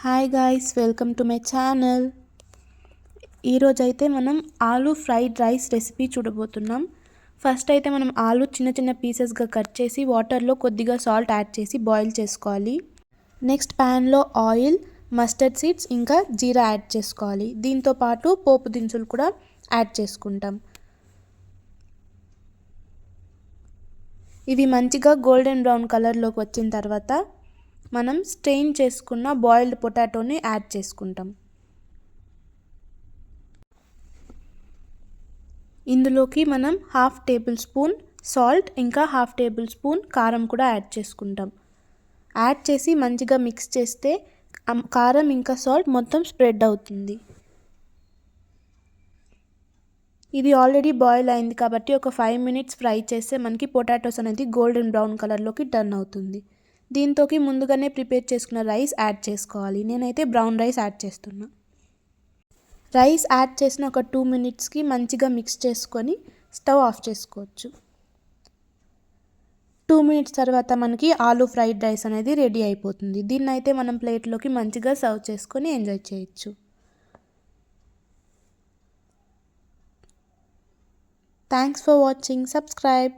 Hi guys, welcome to my channel. ఈరోజైతే మనం aloo fried rice recipe చూడబోతున్నాం. ఫస్ట్ అయితే మనం ఆలూ చిన్న చిన్న పీసెస్గా కట్ చేసి వాటర్లో కొద్దిగా సాల్ట్ యాడ్ చేసి బాయిల్ చేసుకోవాలి. నెక్స్ట్ ప్యాన్లో ఆయిల్, మస్టర్డ్ సీడ్స్ ఇంకా జీరా యాడ్ చేసుకోవాలి. దీంతో పాటు పోపు దినుసులు కూడా యాడ్ చేసుకుంటాం. ఇవి మంచిగా గోల్డెన్ బ్రౌన్ కలర్లోకి వచ్చిన తర్వాత మనం స్ట్రెయిన్ చేసుకున్న బాయిల్డ్ పొటాటోని యాడ్ చేసుకుంటాం. ఇందులోకి మనం 1/2 టేబుల్ స్పూన్ సాల్ట్ ఇంకా 1/2 టేబుల్ స్పూన్ కారం కూడా యాడ్ చేసుకుంటాం. యాడ్ చేసి మంచిగా మిక్స్ చేస్తే కారం ఇంకా సాల్ట్ మొత్తం స్ప్రెడ్ అవుతుంది. ఇది ఆల్రెడీ బాయిల్ అయింది కాబట్టి ఒక 5 మినిట్స్ ఫ్రై చేస్తే మనకి పొటాటోస్ అనేది గోల్డెన్ బ్రౌన్ కలర్లోకి టర్న్ అవుతుంది. దీంతోకి ముందుగానే ప్రిపేర్ చేసుకున్న రైస్ యాడ్ చేసుకోవాలి. నేనైతే బ్రౌన్ రైస్ యాడ్ చేస్తున్నా. రైస్ యాడ్ చేసిన ఒక 2 మినిట్స్కి మంచిగా మిక్స్ చేసుకొని స్టవ్ ఆఫ్ చేసుకోవచ్చు. 2 మినిట్స్ తర్వాత మనకి ఆలూ ఫ్రైడ్ రైస్ అనేది రెడీ అయిపోతుంది. దీన్ని అయితే మనం ప్లేట్లోకి మంచిగా సర్వ్ చేసుకొని ఎంజాయ్ చేయొచ్చు. Thanks for watching. సబ్స్క్రైబ్.